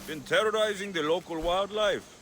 Been terrorizing the local wildlife.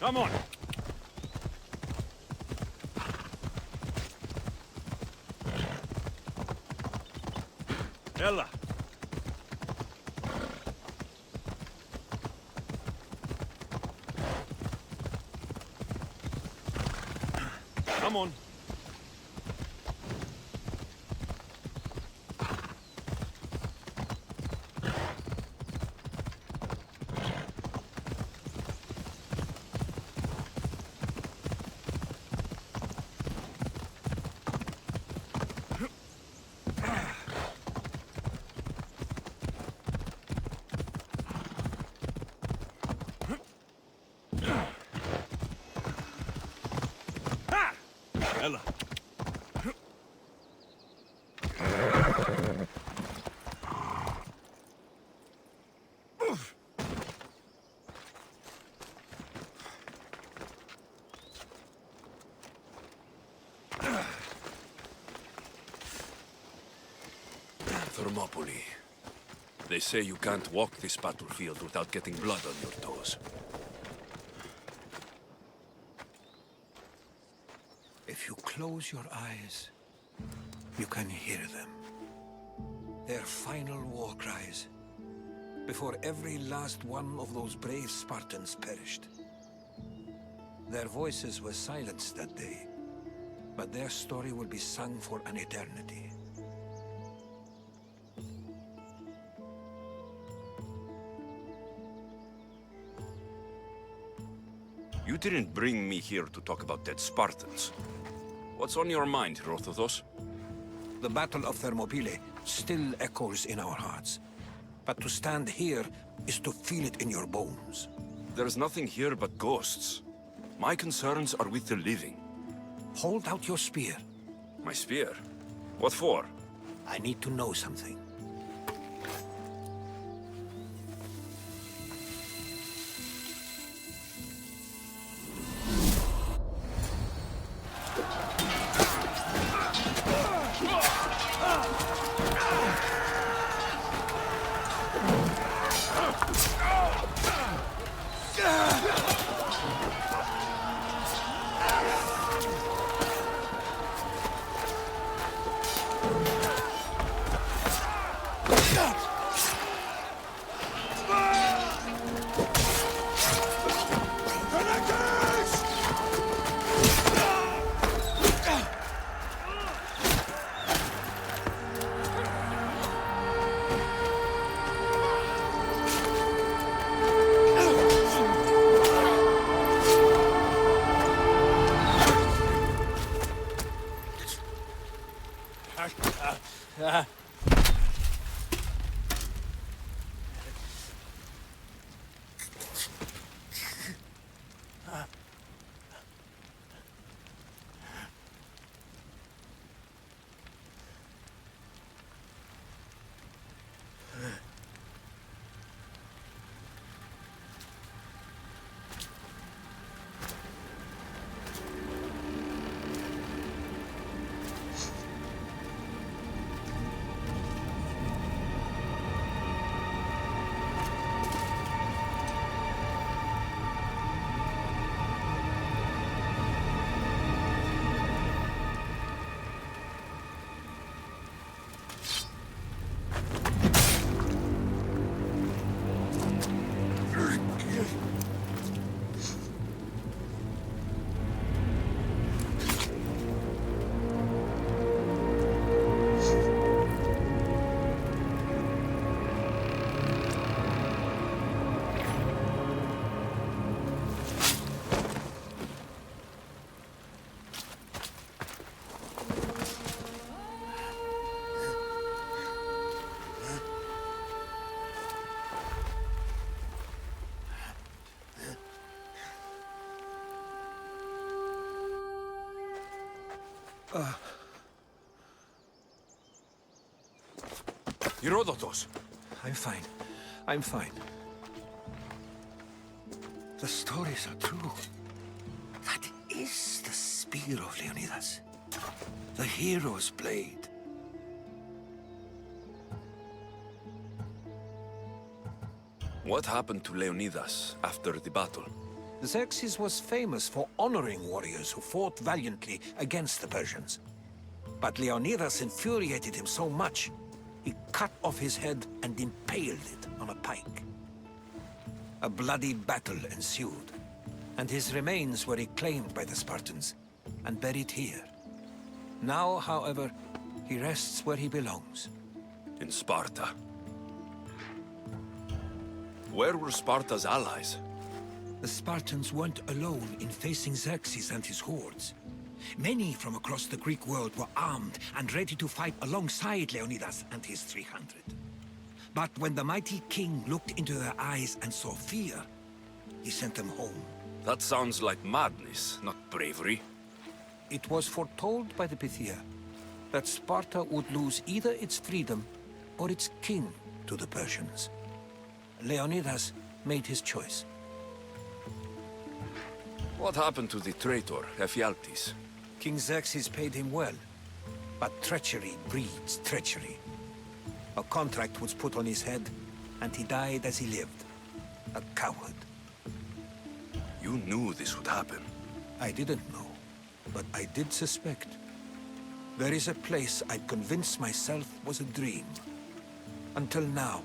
Come on! Ella! Come on! Ella! Thermopylae. They say you can't walk this battlefield without getting blood on your toes. If you close your eyes, you can hear them. Their final war cries, before every last one of those brave Spartans perished. Their voices were silenced that day, but their story will be sung for an eternity. You didn't bring me here to talk about dead Spartans. What's on your mind, Herodotus? The Battle of Thermopylae still echoes in our hearts. But to stand here is to feel it in your bones. There's nothing here but ghosts. My concerns are with the living. Hold out your spear. My spear? What for? I need to know something. Herodotus! I'm fine. I'm fine. The stories are true. That is the spear of Leonidas. The hero's blade. What happened to Leonidas after the battle? Xerxes was famous for honoring warriors who fought valiantly against the Persians. But Leonidas infuriated him so much, he cut off his head and impaled it on a pike. A bloody battle ensued, and his remains were reclaimed by the Spartans and buried here. Now, however, he rests where he belongs. In Sparta. Where were Sparta's allies? The Spartans weren't alone in facing Xerxes and his hordes. Many from across the Greek world were armed and ready to fight alongside Leonidas and his 300. But when the mighty king looked into their eyes and saw fear, he sent them home. That sounds like madness, not bravery. It was foretold by the Pythia that Sparta would lose either its freedom or its king to the Persians. Leonidas made his choice. What happened to the traitor, Ephialtes? King Xerxes paid him well, but treachery breeds treachery. A contract was put on his head, and he died as he lived. A coward. You knew this would happen. I didn't know, but I did suspect. There is a place I'd convinced myself was a dream. Until now.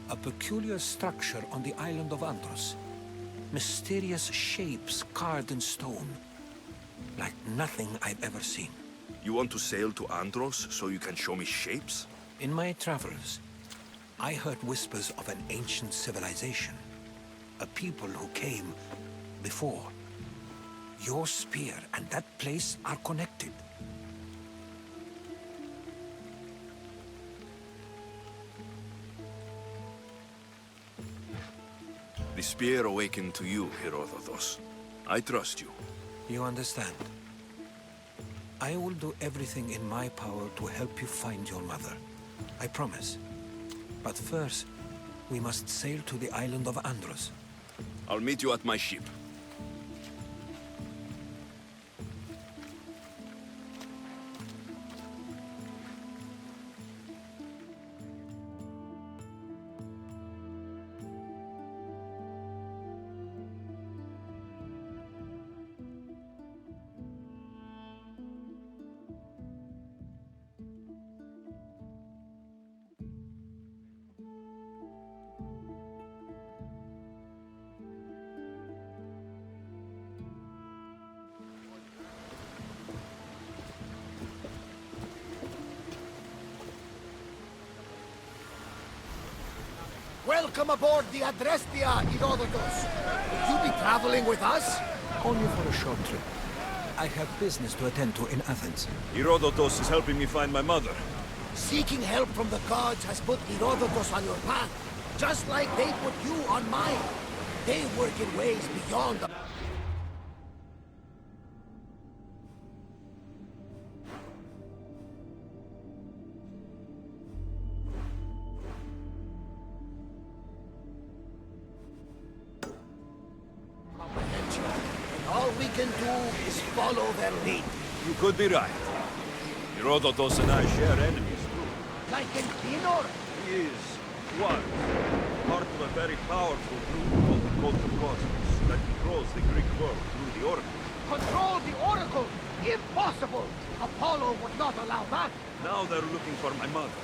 A peculiar structure on the island of Andros. Mysterious shapes carved in stone. Like nothing I've ever seen. You want to sail to Andros so you can show me shapes? In my travels, I heard whispers of an ancient civilization. A people who came before. Your spear and that place are connected. The spear awakened to you, Herodotus. I trust you. You understand. I will do everything in my power to help you find your mother. I promise. But first, we must sail to the island of Andros. I'll meet you at my ship. Welcome aboard the Adrestia, Herodotus. Will you be traveling with us? Only for a short trip. I have business to attend to in Athens. Herodotus is helping me find my mother. Seeking help from the gods has put Herodotus on your path, just like they put you on mine. They work in ways beyond the... comprehension. And all we can do is follow their lead. You could be right. Herodotus and I share enemies too. Like in Pinor. He is one part of a very powerful group called the Cult of Cosmos that controls the Greek world through the Oracle. Control the Oracle! Impossible! Apollo would not allow that! Now they're looking for my mother.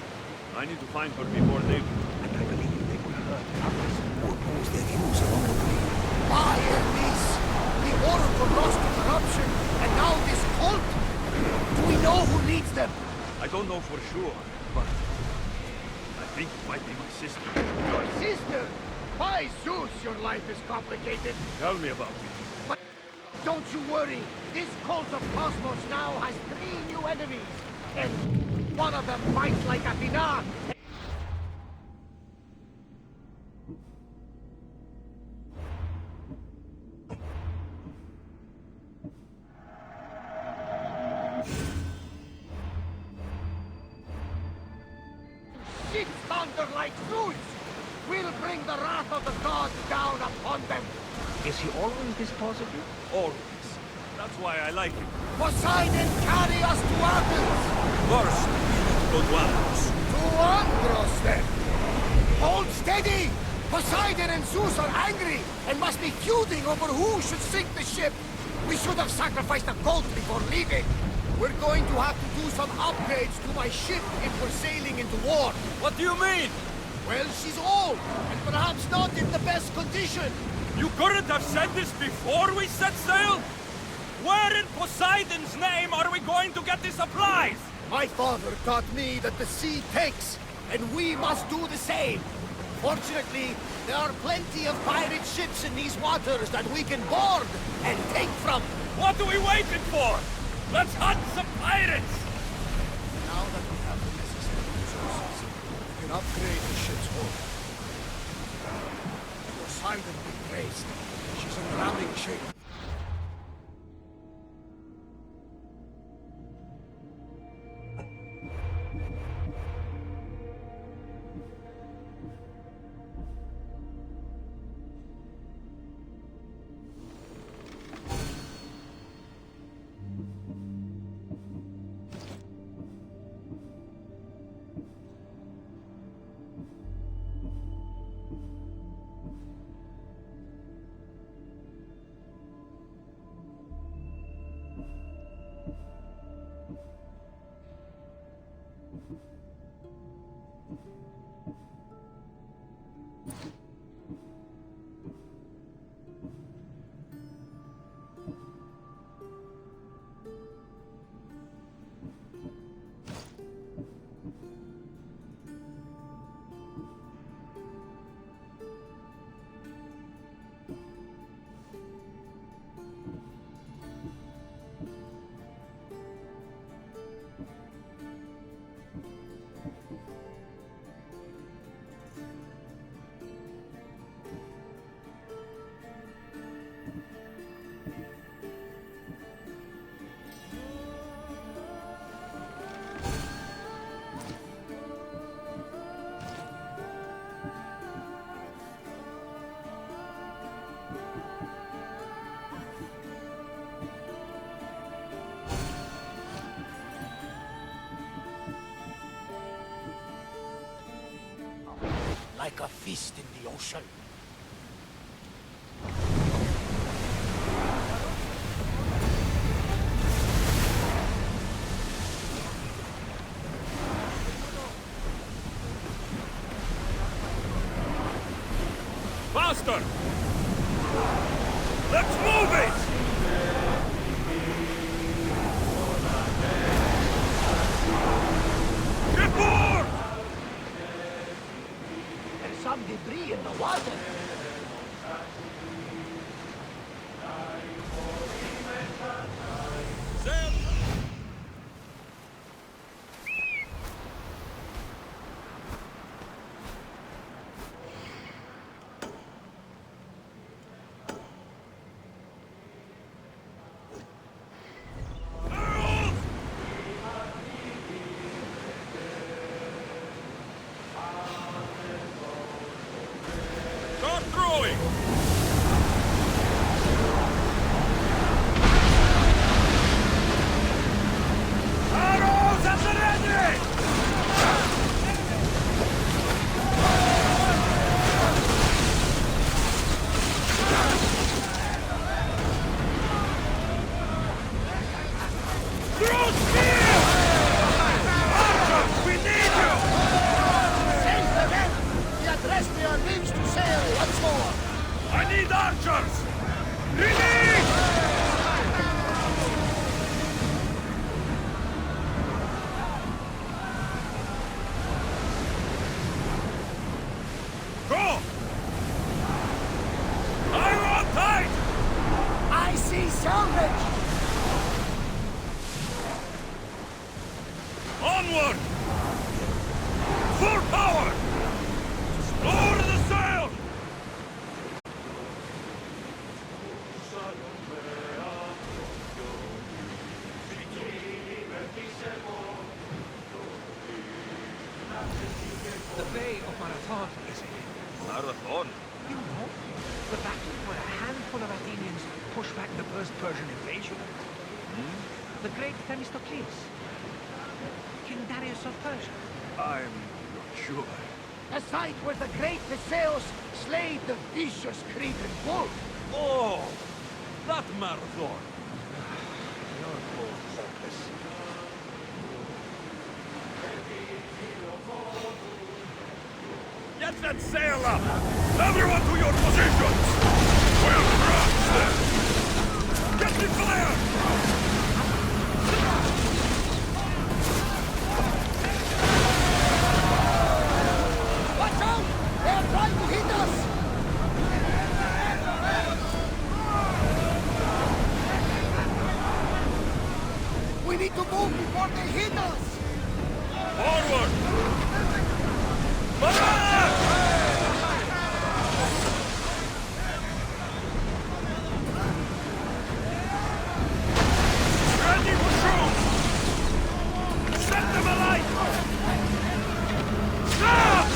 I need to find her before they do. And I believe they will hurt others who oppose their views along the way. Why, Hermes? The Oracle lost to corruption, and now this cult? Do we know who leads them? I don't know for sure, but I think it might be my sister. Your sister? By Zeus, your life is complicated. Tell me about it. But don't you worry. This cult of Cosmos now has 3 new enemies. And one of them fights like Athena. Shit thunder like Zeus! We'll bring the wrath of the gods down upon them! Is he always this positive? Always. That's why I like him. Poseidon, carry us to Athens! First, we need to go to Andros. To Andros, then! Hold steady! Poseidon and Zeus are angry and must be feuding over who should sink the ship. We should have sacrificed a goat before leaving. We're going to have to do some upgrades to my ship if we're sailing into war. What do you mean? Well, she's old and perhaps not in the best condition. You couldn't have said this before we set sail? Where in Poseidon's name are we going to get the supplies? My father taught me that the sea takes, and we must do the same. Fortunately, there are plenty of pirate ships in these waters that we can board and take from. What are we waiting for? Let's hunt some pirates! Now that we have the necessary resources, we can upgrade the ship's hull. Poseidon be praised. She's in crowning shape. Like a feast in the ocean. Faster! Let's move it! Get more! There's some debris in the water. Sail! Start throwing! Arrows at the ready! Throw spear! Archers, we need you! Save the men! The Adresti are leaves to sail once more! I need archers! Release! Go! Iron tight! I see salvage! Onward! Full power! Lower the sail! The Bay of Marathon is it? Marathon? You know, the battle where a handful of Athenians pushed back the first Persian invasion. The great Themistocles. King Darius of Persia. I'm not sure. The site where the great Theseus slayed the vicious Cretan bull. Oh, that marathon. You're both hopeless. Get that sail up! Everyone to your positions! We'll crush them! Get the fire! Watch out! They're trying to hit us! We need to move before they hit us! Forward! Fire! Ready for shoot! Set them alight! Stop!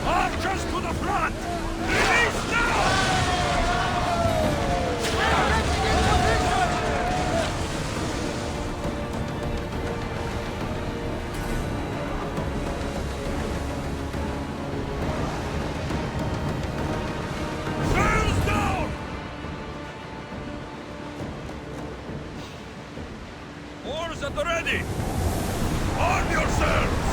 Archers to the front! Release now! Sails down! Oars at the ready! Arm yourselves!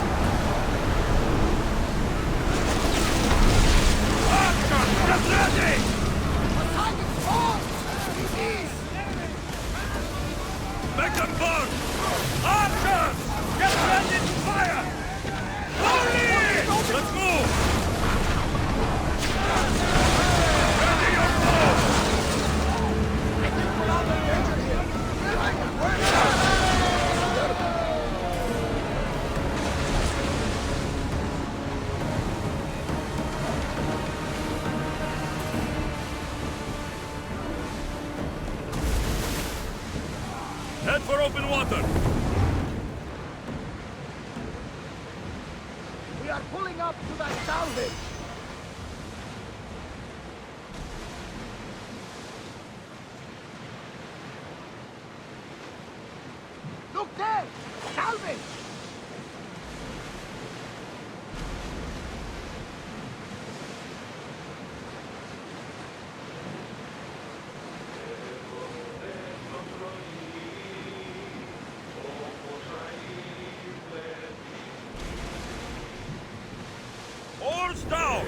Archers, get ready! Attacking force! Disease! Make them burn! Archers! Get ready to fire! Slowly! Let's move! Ready your bow! Head for open water! We are pulling up to that salvage! Look there! Salvage! Oars down!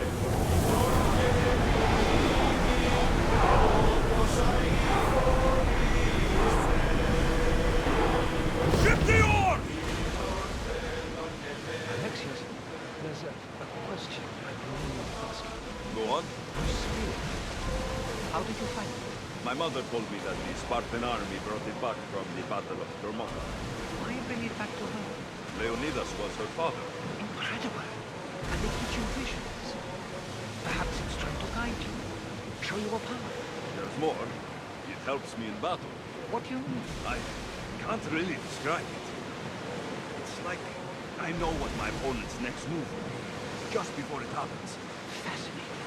Ship the oars! Alexios, there's a question I really want to ask you. Go on. Your spirit. How did you find it? My mother told me that the Spartan army brought it back from the Battle of Thermopylae. Why bring it back to her? Leonidas was her father. Incredible. And they teach you visions. Perhaps it's trying to guide you. Show you a path. There's more. It helps me in battle. What do you mean? I can't really describe it. It's like I know what my opponent's next move will be, just before it happens. Fascinating.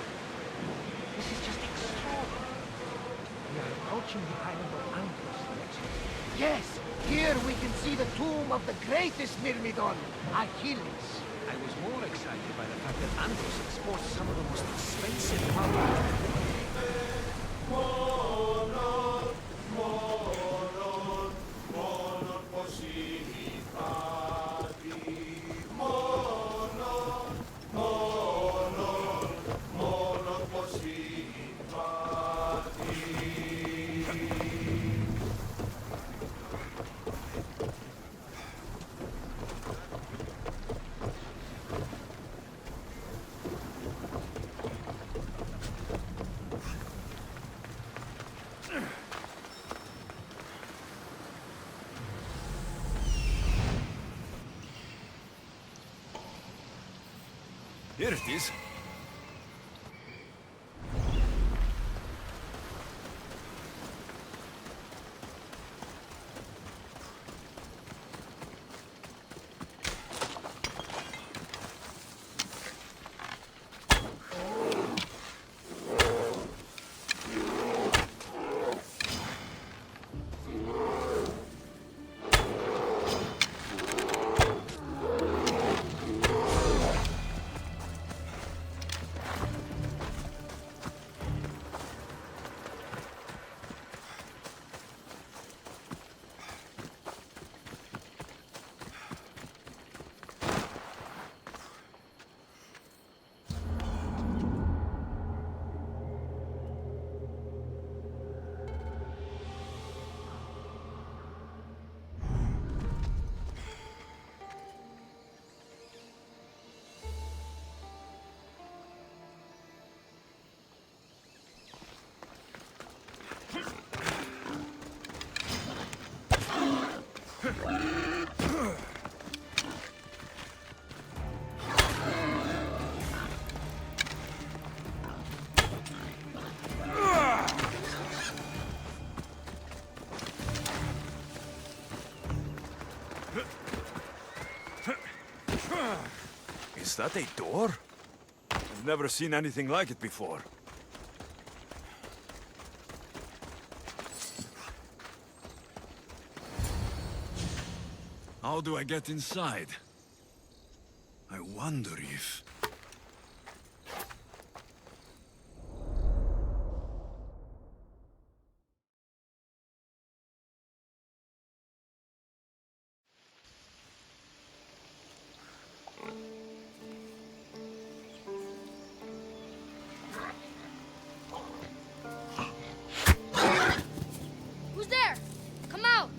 This is just extraordinary. We are approaching the island of Andros, Alexios. Yes! Here we can see the tomb of the greatest Myrmidon, Achilles. I was more excited by the fact that Andros exports some of the most expensive powder. Here it is. Is that a door? I've never seen anything like it before. How do I get inside? I wonder if... Who's there? Come out!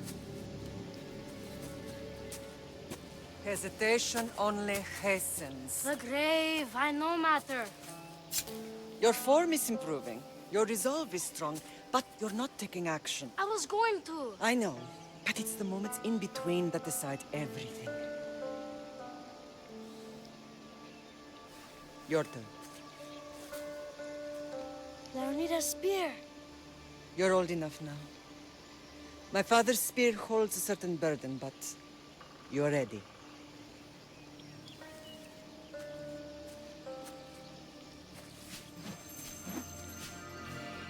Hesitation only hastens. The grave, I no matter. Your form is improving. Your resolve is strong, but you're not taking action. I was going to. I know, but it's the moments in between that decide everything. Your turn. Leonida's spear. You're old enough now. My father's spear holds a certain burden, but you're ready.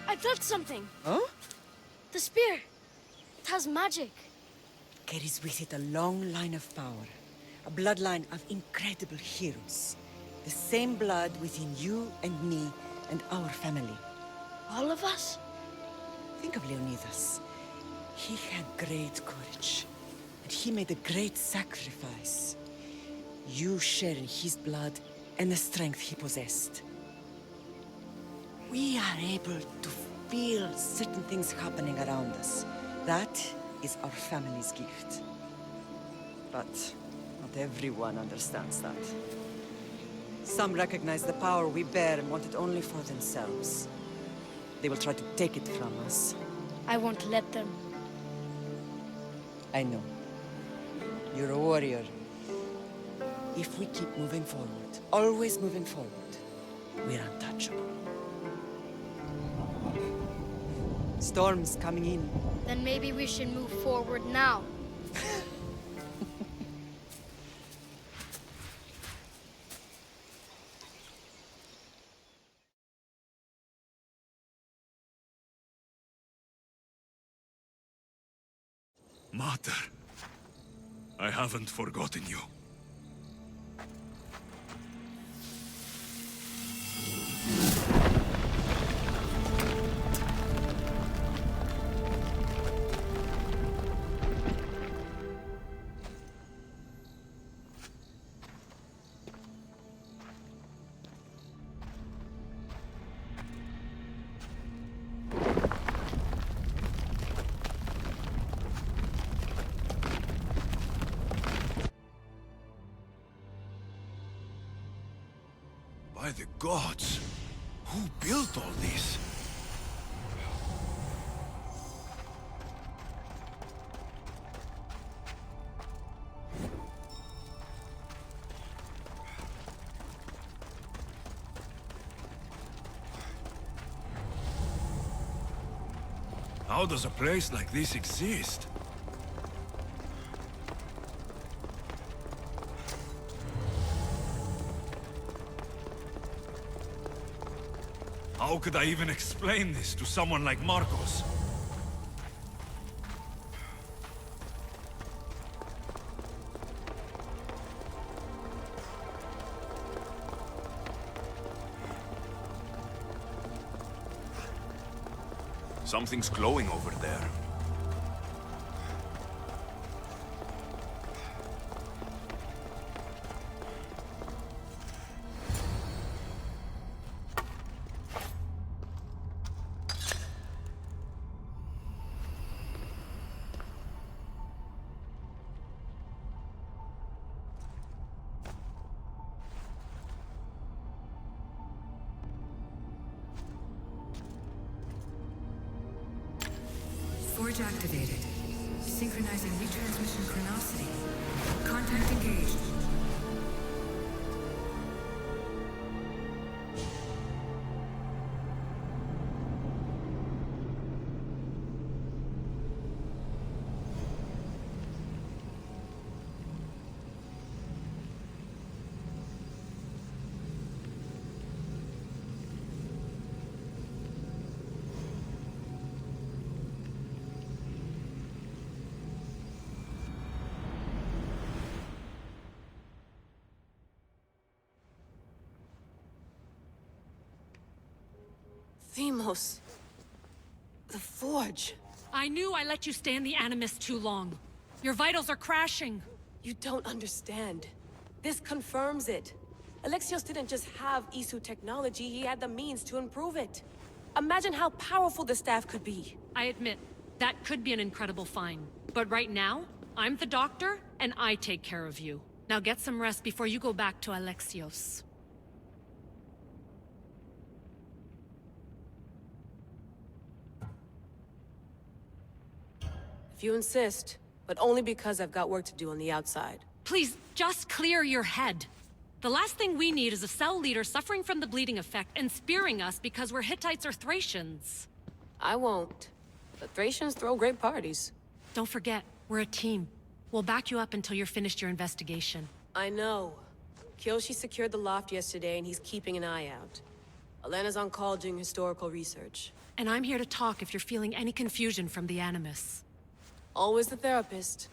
I felt something. Huh? The spear. It has magic. Carries with it a long line of power. A bloodline of incredible heroes. The same blood within you and me and our family. All of us? Think of Leonidas. He had great courage. And he made a great sacrifice. You share in his blood and the strength he possessed. We are able to feel certain things happening around us. That is our family's gift. But not everyone understands that. Some recognize the power we bear and want it only for themselves. They will try to take it from us. I won't let them. I know. You're a warrior. If we keep moving forward, always moving forward, we're untouchable. Storm's coming in. Then maybe we should move forward now. Mater, I haven't forgotten you. By the gods! Who built all this? How does a place like this exist? How could I even explain this to someone like Marcos? Something's glowing over there. Forge activated. Synchronizing retransmission chronicity. Contact engaged. Themos. The Forge. I knew I let you stay in the Animus too long. Your vitals are crashing. You don't understand. This confirms it. Alexios didn't just have Isu technology, he had the means to improve it. Imagine how powerful the staff could be. I admit, that could be an incredible find. But right now, I'm the doctor, and I take care of you. Now get some rest before you go back to Alexios. If you insist, but only because I've got work to do on the outside. Please, just clear your head. The last thing we need is a cell leader suffering from the bleeding effect and spearing us because we're Hittites or Thracians. I won't. The Thracians throw great parties. Don't forget, we're a team. We'll back you up until you're finished your investigation. I know. Kyoshi secured the loft yesterday and he's keeping an eye out. Elena's on call doing historical research. And I'm here to talk if you're feeling any confusion from the Animus. Always the therapist.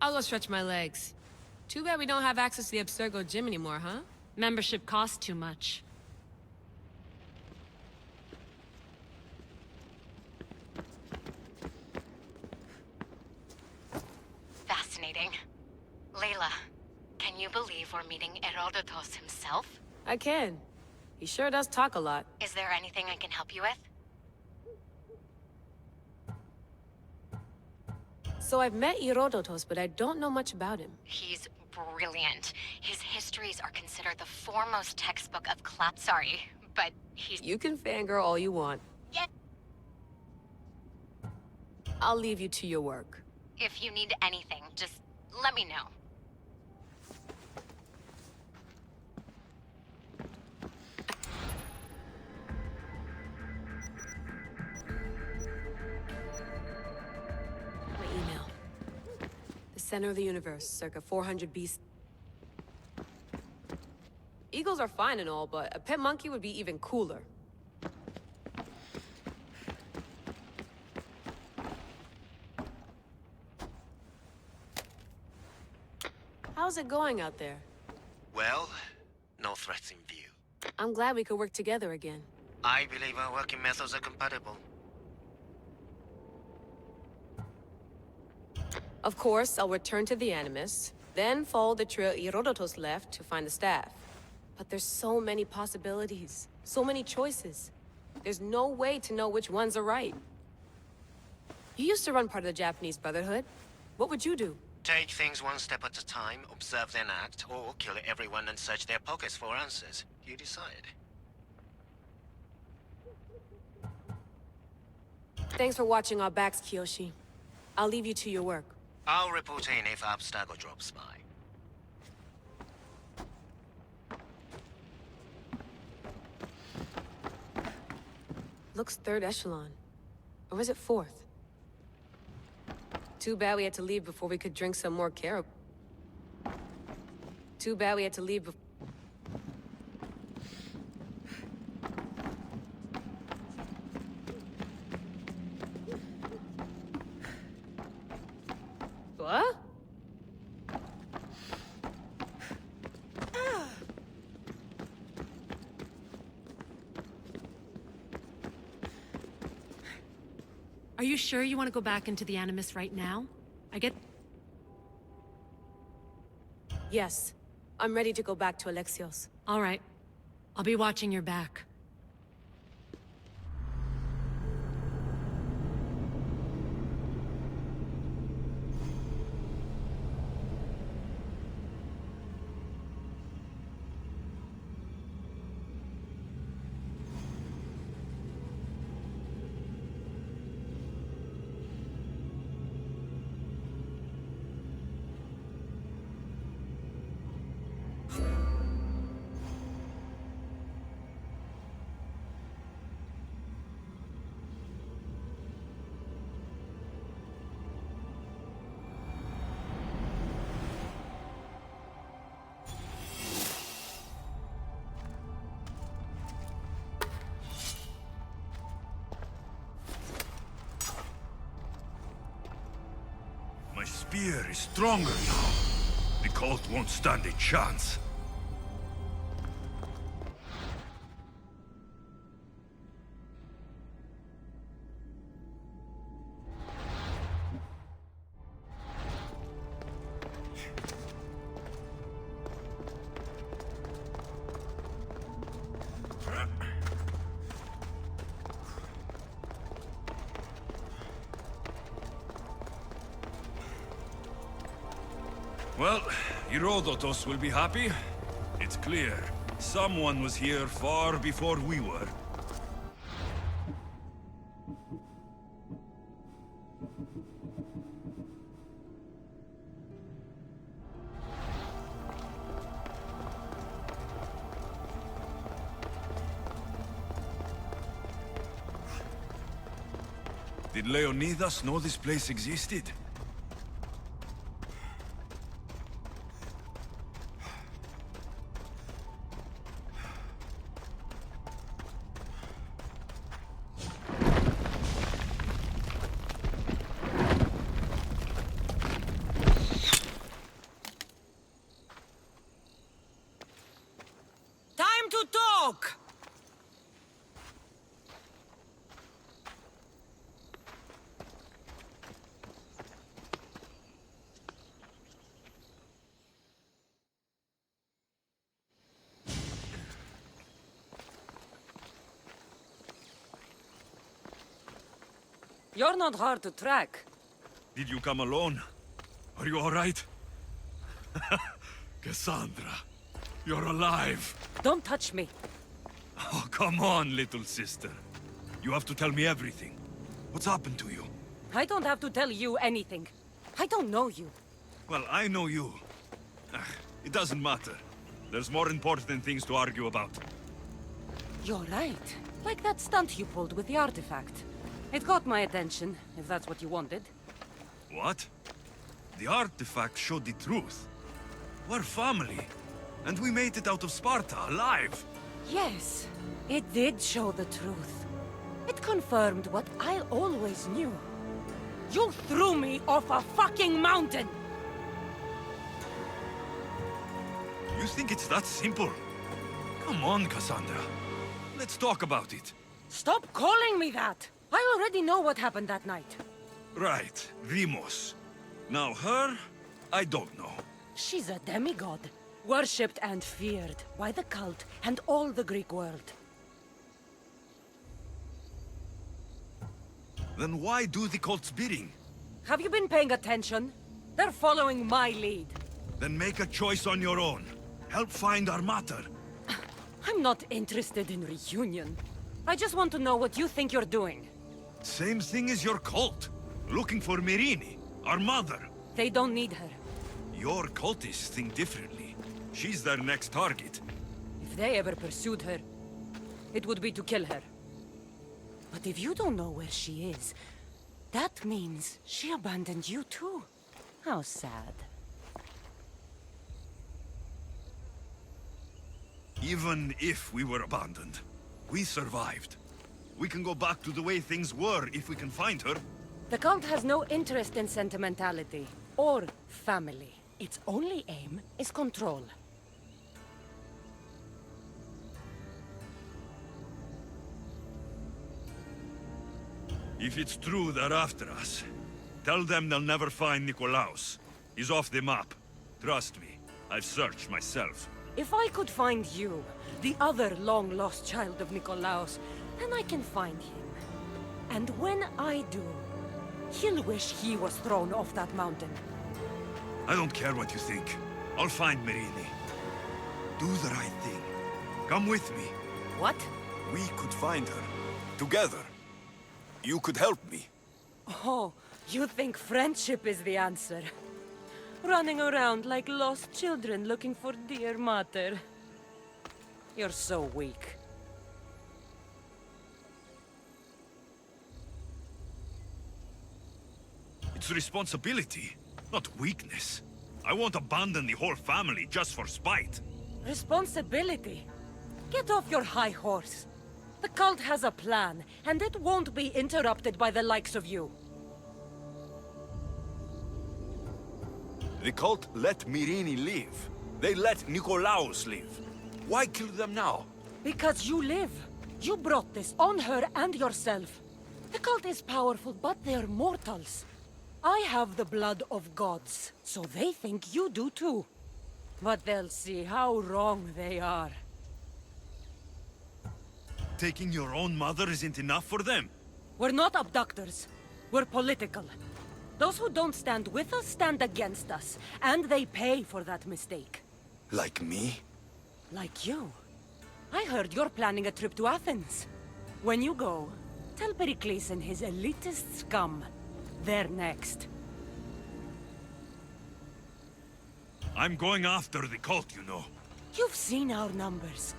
I'll go stretch my legs. Too bad we don't have access to the Abstergo gym anymore, huh? Membership costs too much. Fascinating. Layla, can you believe we're meeting Herodotus himself? I can. He sure does talk a lot. Is there anything I can help you with? So I've met Herodotus, but I don't know much about him. He's brilliant. His histories are considered the foremost textbook of Klapsari, but he's... You can fangirl all you want. Yeah. I'll leave you to your work. If you need anything, just let me know. My email. The center of the universe, circa 400 BC. Eagles are fine and all, but a pet monkey would be even cooler. How's it going out there? Well, no threats in view. I'm glad we could work together again. I believe our working methods are compatible. Of course, I'll return to the Animus, then follow the trail Herodotus left to find the staff. But there's so many possibilities, so many choices. There's no way to know which ones are right. You used to run part of the Japanese Brotherhood. What would you do? Take things one step at a time, observe then act, or kill everyone and search their pockets for answers. You decide. Thanks for watching our backs, Kiyoshi. I'll leave you to your work. I'll report in if Abstergo drops by. Looks third echelon. Or was it fourth? Too bad we had to leave before we could drink some more carob. Too bad we had to leave before... What? Are you sure you want to go back into the Animus right now? Yes. I'm ready to go back to Alexios. All right. I'll be watching your back. My spear is stronger now. The cult won't stand a chance. Well, Herodotus will be happy. It's clear. Someone was here far before we were. Did Leonidas know this place existed? Time to talk! You're not hard to track. Did you come alone? Are you all right? Cassandra, you're alive. Don't touch me. Oh, come on, little sister. You have to tell me everything. What's happened to you? I don't have to tell you anything. I don't know you. Well, I know you. It doesn't matter. There's more important things to argue about. You're right. Like that stunt you pulled with the artifact. It got my attention, if that's what you wanted. What? The artifact showed the truth. We're family. And we made it out of Sparta, alive. Yes, it did show the truth. It confirmed what I always knew. You threw me off a fucking mountain! You think it's that simple? Come on, Cassandra. Let's talk about it. Stop calling me that! I already know what happened that night. Right, Deimos. Now her, I don't know. She's a demigod, worshipped and feared by the cult and all the Greek world. Then why do the cult's bidding? Have you been paying attention? They're following my lead. Then make a choice on your own. Help find our mater. I'm not interested in reunion. I just want to know what you think you're doing. Same thing as your cult. Looking for Myrine, our mother. They don't need her. Your cultists think differently. She's their next target. If they ever pursued her, it would be to kill her. But if you don't know where she is, that means she abandoned you too. How sad. Even if we were abandoned, we survived. We can go back to the way things were if we can find her. The cult has no interest in sentimentality or family. Its only aim is control. If it's true they're after us, tell them they'll never find Nikolaos. He's off the map. Trust me, I've searched myself. If I could find you, the other long-lost child of Nikolaos, then I can find him. And when I do, he'll wish he was thrown off that mountain. I don't care what you think. I'll find Myrine. Do the right thing. Come with me. What? We could find her. Together. You could help me. Oh, you think friendship is the answer? Running around like lost children looking for dear mater. You're so weak. It's responsibility, not weakness. I won't abandon the whole family just for spite. Responsibility? Get off your high horse. The cult has a plan, and it won't be interrupted by the likes of you. The cult let Myrine live. They let Nikolaos live. Why kill them now? Because you live. You brought this on her and yourself. The cult is powerful, but they're mortals. I have the blood of gods, so they think you do too. But they'll see how wrong they are. Taking your own mother isn't enough for them. We're not abductors. We're political. Those who don't stand with us stand against us, and they pay for that mistake. Like me? Like you. I heard you're planning a trip to Athens. When you go, tell Pericles and his elitist scum they're next. I'm going after the cult, you know. You've seen our numbers.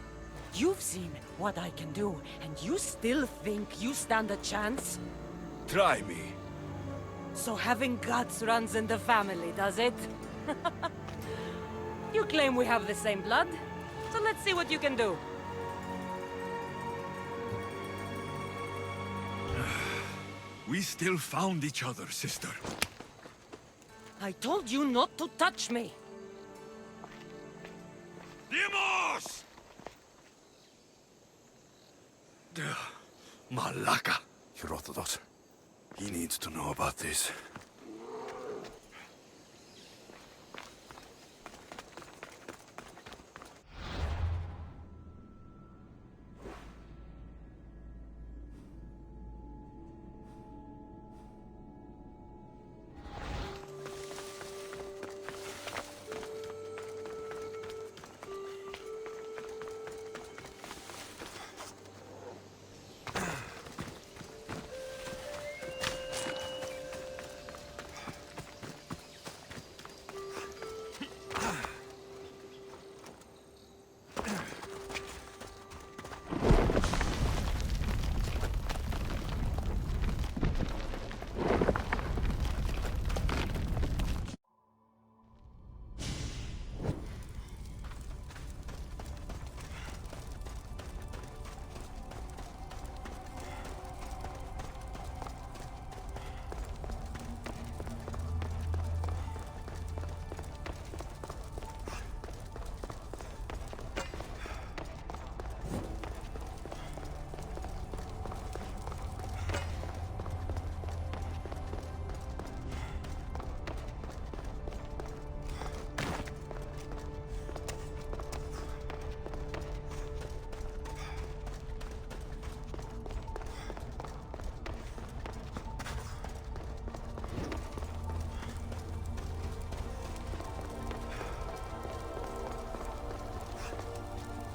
You've seen what I can do, and you still think you stand a chance? Try me. So having guts runs in the family, does it? You claim we have the same blood, so let's see what you can do. We still found each other, sister. I told you not to touch me. Demos! Malaka. Herodotus. He needs to know about this.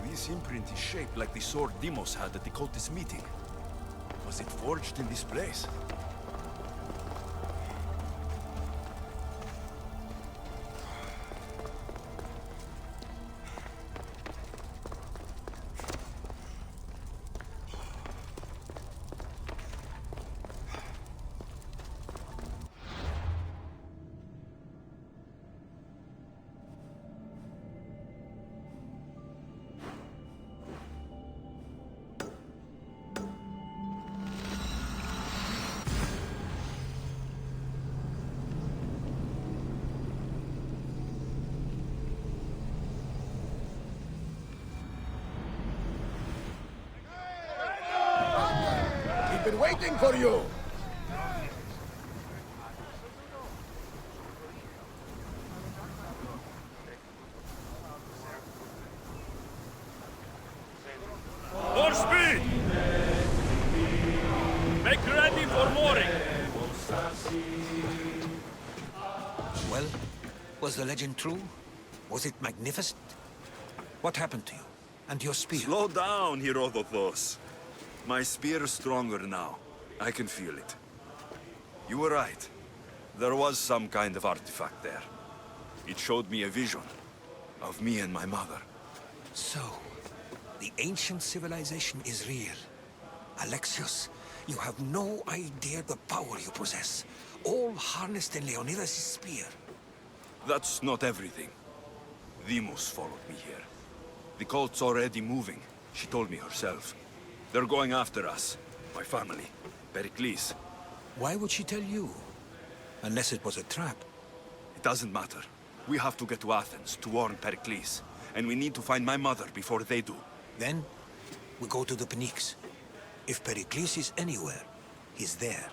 This imprint is shaped like the sword Demos had at the cultist meeting. Was it forged in this place? Been waiting for you! More speed! Make ready for mooring! Well, was the legend true? Was it magnificent? What happened to you? And your spear? Slow down, Herodotus. My spear is stronger now. I can feel it. You were right. There was some kind of artifact there. It showed me a vision of me and my mother. So, the ancient civilization is real. Alexios, you have no idea the power you possess. All harnessed in Leonidas' spear. That's not everything. Demos followed me here. The cult's already moving. She told me herself. They're going after us. My family. Pericles. Why would she tell you? Unless it was a trap. It doesn't matter. We have to get to Athens to warn Pericles. And we need to find my mother before they do. Then, we go to the Pnyx. If Pericles is anywhere, he's there.